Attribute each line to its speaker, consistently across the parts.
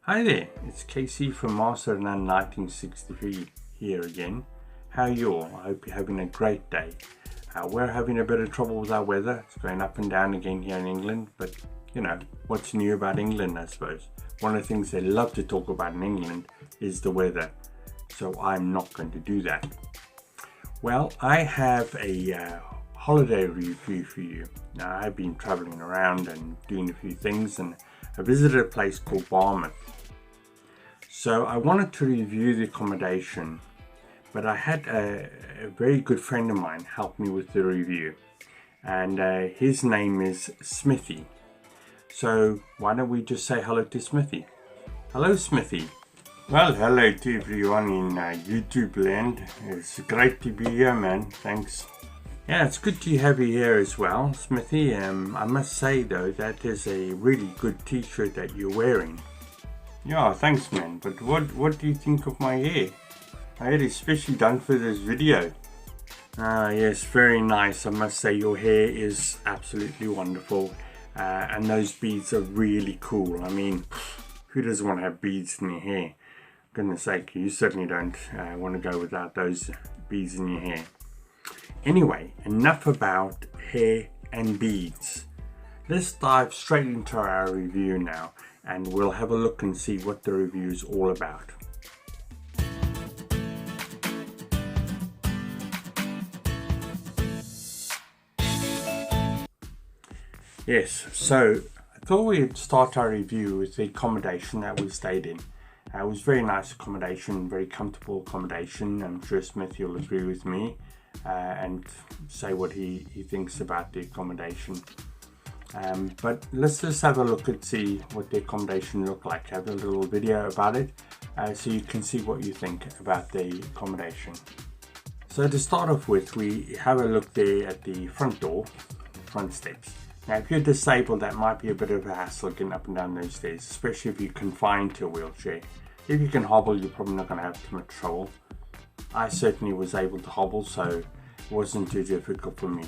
Speaker 1: Hi there, it's Casey from Master 1963 here again. How are you all? I hope you're having a great day. We're having a bit of trouble with our weather. It's going up and down again here in England, but you know, what's new about England, I suppose. One of the things they love to talk about in England is the weather, so I'm not going to do that. Well, I have a holiday review for you. Now, I've been traveling around and doing a few things, and I visited a place called Barmouth. So I wanted to review the accommodation, but I had a very good friend of mine help me with the review, and his name is Smithy. So why don't we just say hello to Smithy? Hello, Smithy.
Speaker 2: Well, hello to everyone in YouTube land. It's great to be here, man. Thanks.
Speaker 1: Yeah, it's good to have you here as well, Smithy. I must say though, that is a really good t-shirt that you're wearing.
Speaker 2: Yeah, thanks, man. But what do you think of my hair? I had it specially done for this video.
Speaker 1: Yes, very nice. I must say your hair is absolutely wonderful, and those beads are really cool. I mean, who doesn't want to have beads in your hair? Goodness sake, you certainly don't want to go without those beads in your hair. Anyway, enough about hair and beads. Let's dive straight into our review now, and we'll have a look and see what the review is all about. Yes, so I thought we'd start our review with the accommodation that we stayed in. It was very nice accommodation, very comfortable accommodation. I'm sure Smithy will agree with me and say what he thinks about the accommodation. But let's just have a look and see what the accommodation looked like. I have a little video about it so you can see what you think about the accommodation. So to start off with, we have a look there at the front door, front steps. Now if you're disabled, that might be a bit of a hassle getting up and down those stairs, especially if you're confined to a wheelchair. If you can hobble, you're probably not going to have too much trouble. I certainly was able to hobble, so it wasn't too difficult for me.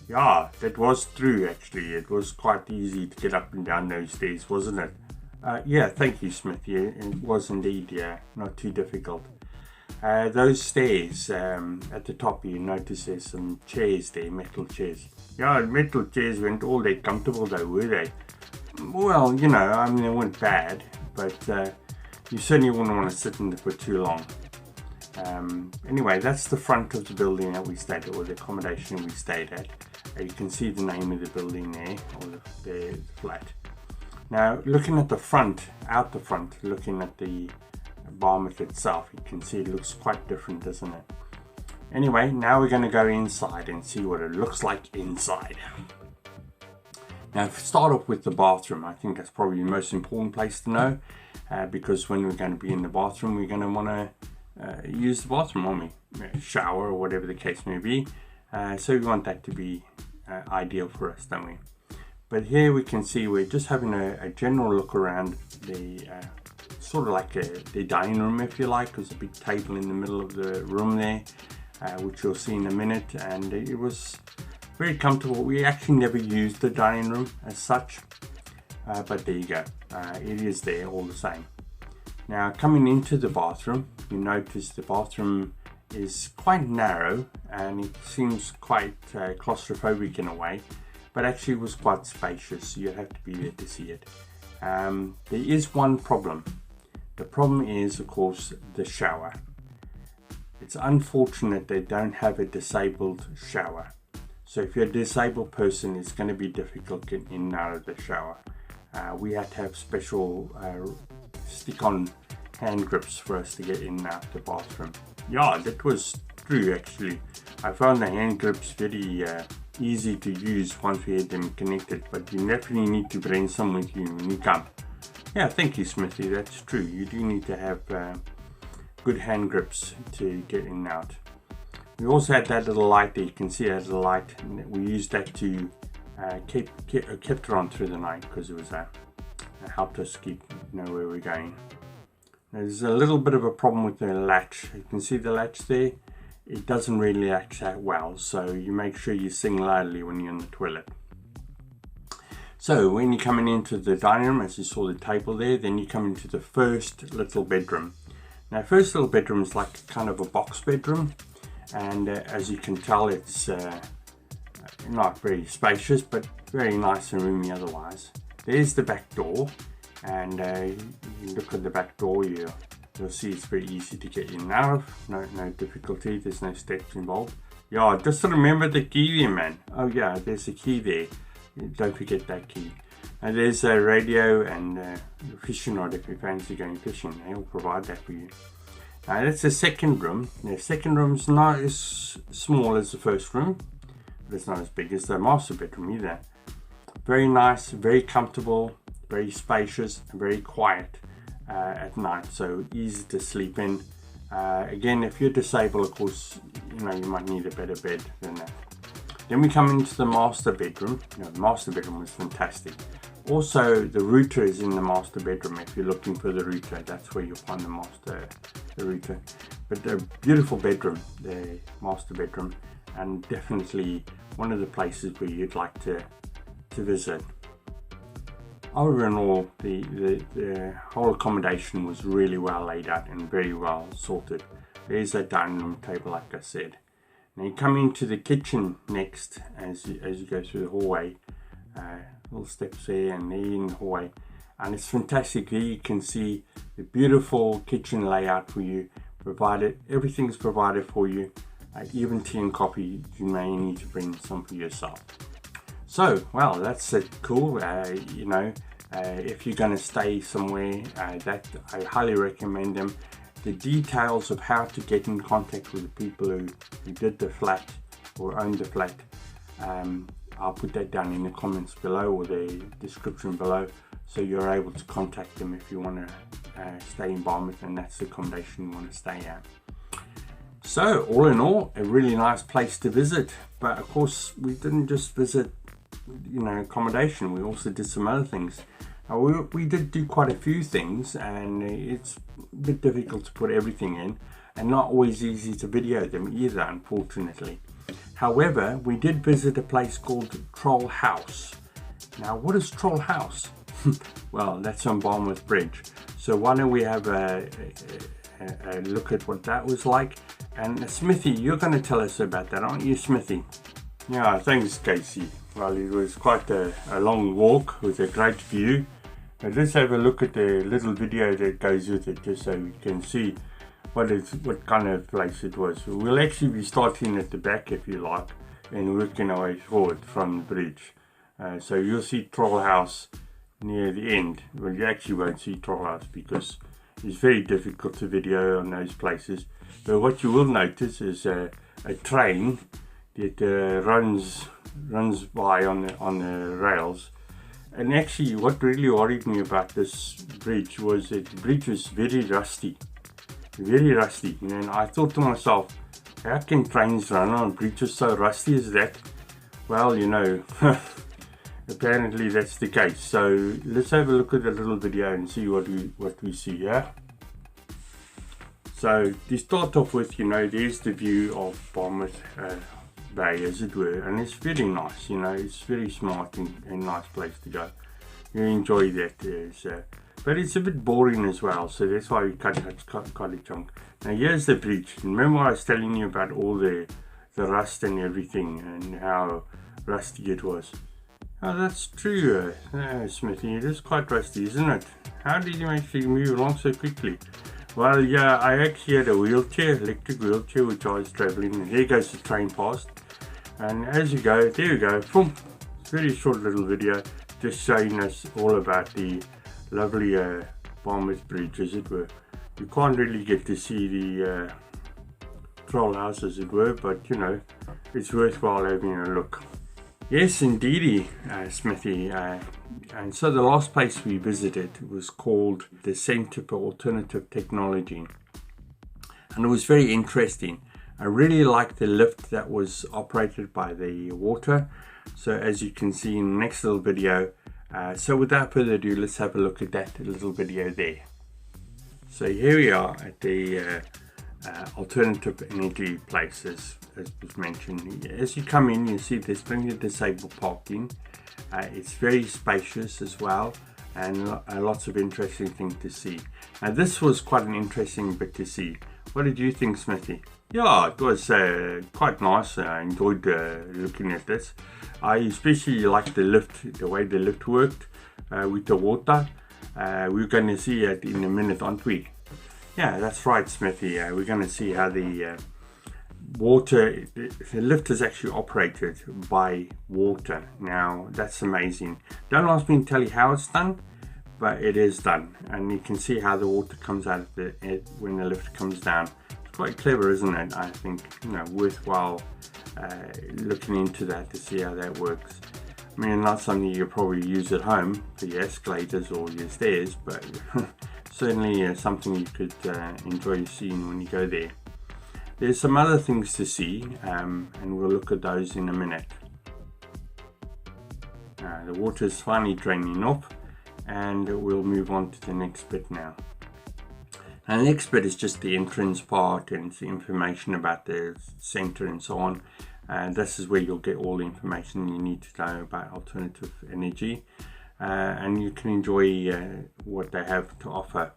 Speaker 1: Yeah, that was true actually. It was quite easy to get up and down those stairs, wasn't it? Yeah, thank you, Smithy. It was indeed, yeah, not too difficult. Those stairs at the top, you notice there's some chairs there, metal chairs.
Speaker 2: Yeah, metal chairs weren't all that comfortable though, were they?
Speaker 1: Well, you know, I mean, they weren't bad, but you certainly wouldn't want to sit in them for too long. Anyway, that's the front of the building that we stayed at, or the accommodation we stayed at. You can see the name of the building there, or the flat. Now, looking at the front, out the front, looking at the Barmouth itself, you can see it looks quite different, doesn't it? Anyway, now we're going to go inside and see what it looks like inside. Now, if we start off with the bathroom, I think that's probably the most important place to know, because when we're going to be in the bathroom, we're going to want to use the bathroom, won't we? Shower or whatever the case may be. So we want that to be ideal for us, don't we? But here we can see we're just having a general look around the sort of like the dining room, if you like. There's a big table in the middle of the room there, which you'll see in a minute, and it was very comfortable. We actually never used the dining room as such, but there you go. It is there all the same. Now, coming into the bathroom, you notice the bathroom is quite narrow and it seems quite claustrophobic in a way, but actually it was quite spacious. You have to be there to see it. There is one problem. The problem is, of course, the shower. It's unfortunate they don't have a disabled shower. So if you're a disabled person, it's going to be difficult getting in and out of the shower. We had to have special stick-on hand grips for us to get in and out the bathroom. Yeah, that was true actually. I found the hand grips very easy to use once we had them connected, but you definitely need to bring some with you when you come. Yeah, thank you, Smithy, that's true. You do need to have good hand grips to get in and out. We also had that little light there. You can see that little light, and we used that to kept it on through the night, because it was helped us keep know where we're going. There's a little bit of a problem with the latch. You can see the latch there. It doesn't really latch that well, so you make sure you sing loudly when you're in the toilet. So when you're coming into the dining room, as you saw the table there, then you come into the first little bedroom. Now, first little bedroom is like kind of a box bedroom, and as you can tell, it's not very spacious, but very nice and roomy otherwise. There's the back door, and you look at the back door, you'll see it's very easy to get in and out of. No difficulty, there's no steps involved. Yeah, just remember the key there, man. Oh yeah, there's a key there. Don't forget that key. And there's a radio and a fishing rod if you fancy going fishing. They'll provide that for you. Now that's the second room. The second room's not as small as the first room, but it's not as big as the master bedroom either. Very nice, very comfortable, very spacious, and very quiet at night, so easy to sleep in. Again, if you're disabled, of course, you might need a better bed than that. Then we come into the master bedroom. The master bedroom was fantastic. Also, the router is in the master bedroom. If you're looking for the router, that's where you'll find the router. But a beautiful bedroom, the master bedroom, and definitely one of the places where you'd like to visit. Overall, the whole accommodation was really well laid out and very well sorted. There's a dining room table, like I said. Now you come into the kitchen next as you go through the hallway. Little steps there and there in the hallway. And it's fantastic. There you can see the beautiful kitchen layout for you. Everything's provided for you. Even tea and coffee, you may need to bring some for yourself. So, well, that's cool. If you're going to stay somewhere, that I highly recommend them. The details of how to get in contact with the people who did the flat or owned the flat, I'll put that down in the comments below or the description below, so you're able to contact them if you want to stay in Barmouth and that's the accommodation you want to stay at. So, all in all, a really nice place to visit. But of course, we didn't just visit, accommodation. We also did some other things. We did do quite a few things, and it's a bit difficult to put everything in, and not always easy to video them either, unfortunately. However, we did visit a place called Troll House. Now, what is Troll House? Well, that's on Barmouth Bridge. So why don't we have a look at what that was like? And Smithy, you're going to tell us about that, aren't you, Smithy? Yeah, thanks, Casey. Well, it was quite a long walk with a great view. But let's have a look at the little video that goes with it, just so you can see what kind of place it was. We'll actually be starting at the back, if you like, and working our way forward from the bridge. So you'll see Troll House near the end. Well, you actually won't see Troll House because it's very difficult to video on those places. But what you will notice is a train that runs by on the rails. And actually, what really worried me about this bridge was that the bridge was very rusty. And I thought to myself, how can trains run on bridges so rusty as that? Well, apparently that's the case. So let's have a look at the little video and see what we see here. So to start off with, there's the view of Barmouth Bay, as it were, and it's very nice. It's very smart and nice place to go. You enjoy that. But it's a bit boring as well, so that's why we cut a chunk. Now here's the bridge. Remember I was telling you about all the rust and everything and how rusty it was. Oh, that's true, Smithy. It is quite rusty, isn't it? How did you actually move along so quickly? Well, yeah, I actually had a wheelchair, electric wheelchair, which I was travelling, and there goes the train past. And as you go, there you go, boom. It's a very short little video, just showing us all about the lovely Barmouth Bridge, as it were. You can't really get to see the Troll House, as it were, but it's worthwhile having a look. Yes, indeedy, Smithy. And so the last place we visited was called the Centre for Alternative Technology. And it was very interesting. I really liked the lift that was operated by the water. So as you can see in the next little video. So without further ado, let's have a look at that little video there. So here we are at the alternative energy places, as was mentioned. As you come in, you see there's plenty of disabled parking. It's very spacious as well, and lots of interesting things to see. Now this was quite an interesting bit to see. What did you think, Smithy? Yeah, it was quite nice. I enjoyed looking at this. I especially liked the lift, the way the lift worked with the water. We're going to see it in a minute, aren't we? Yeah, that's right, Smithy. We're going to see how the water, the lift is actually operated by water. Now, that's amazing. Don't ask me to tell you how it's done, but it is done. And you can see how the water comes out of it when the lift comes down. It's quite clever, isn't it? I think, worthwhile looking into that to see how that works. I mean, not something you probably use at home for your escalators or your stairs, but certainly something you could enjoy seeing when you go there. There's some other things to see, and we'll look at those in a minute. The water is finally draining off, and we'll move on to the next bit now. And the next bit is just the entrance part and the information about the centre and so on. This is where you'll get all the information you need to know about alternative energy, and you can enjoy what they have to offer.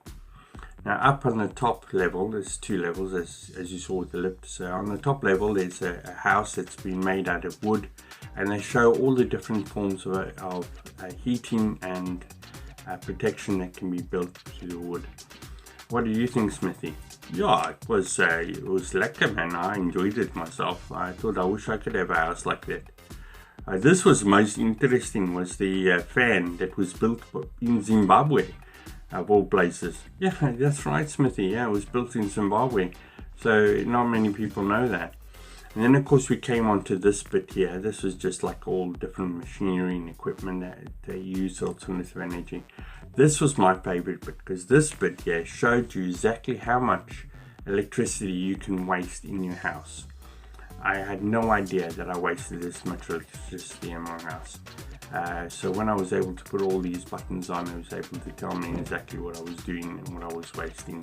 Speaker 1: Now up on the top level, there's two levels as you saw with the lift. So on the top level there's a house that's been made out of wood, and they show all the different forms of heating and protection that can be built to the wood. What do you think, Smithy? Yeah, it was lekker, man. I enjoyed it myself. I thought I wish I could have a house like that. This was most interesting, was the fan that was built in Zimbabwe, of all places. Yeah, that's right, Smithy. Yeah, it was built in Zimbabwe. So not many people know that. And then of course we came on to this bit here. This was just like all different machinery and equipment that they use alternative energy. This was my favorite bit, because this bit here showed you exactly how much electricity you can waste in your house. I had no idea that I wasted this much electricity in my house. So when I was able to put all these buttons on, it was able to tell me exactly what I was doing and what I was wasting.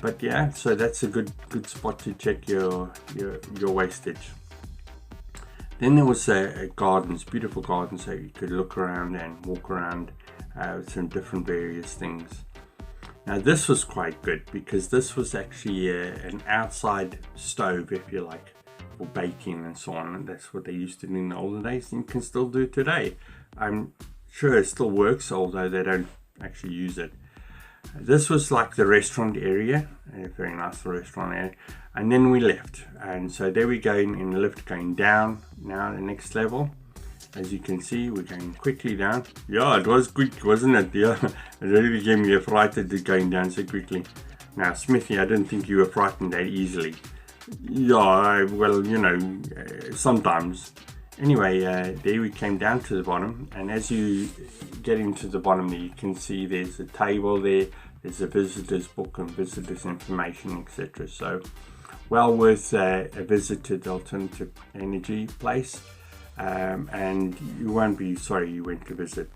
Speaker 1: But yeah, so that's a good spot to check your wastage. Then there was gardens, beautiful gardens, so you could look around and walk around with some different various things. Now this was quite good, because this was actually an outside stove, if you like, for baking and so on. And that's what they used to do in the olden days, and you can still do it today. I'm sure it still works, although they don't actually use it. This was like the restaurant area, a very nice restaurant area, and then we left. And so there we go in the lift, going down now the next level. As you can see, we're going quickly down. Yeah, it was quick, wasn't it? Yeah, it really gave me a fright at it going down so quickly. Now, Smithy, I didn't think you were frightened that easily. Yeah, well, sometimes. Anyway, there we came down to the bottom, and as you get into the bottom there, you can see there's a table there, there's a visitor's book and visitor's information, etc. So, well worth a visit to the alternative energy place, and you won't be sorry you went to visit.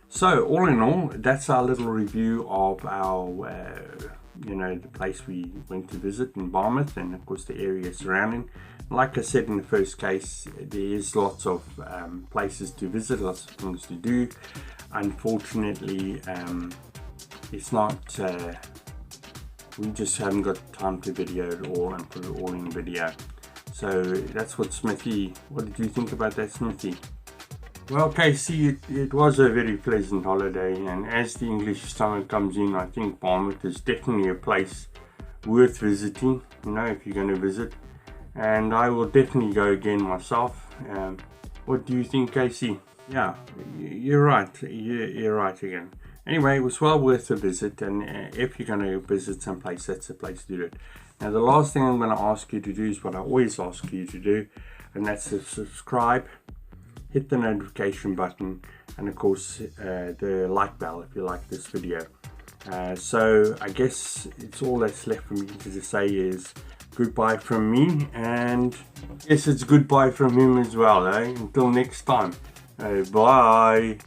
Speaker 1: So, all in all, that's our little review of our the place we went to visit in Barmouth, and of course the area surrounding. Like I said in the first case, there is lots of places to visit, lots of things to do. Unfortunately, it's not, we just haven't got time to video it all and put it all in video. So that's what Smithy, what did you think about that, Smithy? Well, Casey, it was a very pleasant holiday, and as the English summer comes in, I think Barmouth is definitely a place worth visiting, if you're going to visit. And I will definitely go again myself. What do you think, Casey? Yeah, you're right. You're right again. Anyway, it was well worth a visit, and if you're going to visit someplace, that's the place to do it. Now, the last thing I'm going to ask you to do is what I always ask you to do, and that's to subscribe, hit the notification button, and of course the like bell if you like this video. So I guess it's all that's left for me to say is goodbye from me, and yes, it's goodbye from him as well. Until next time, bye.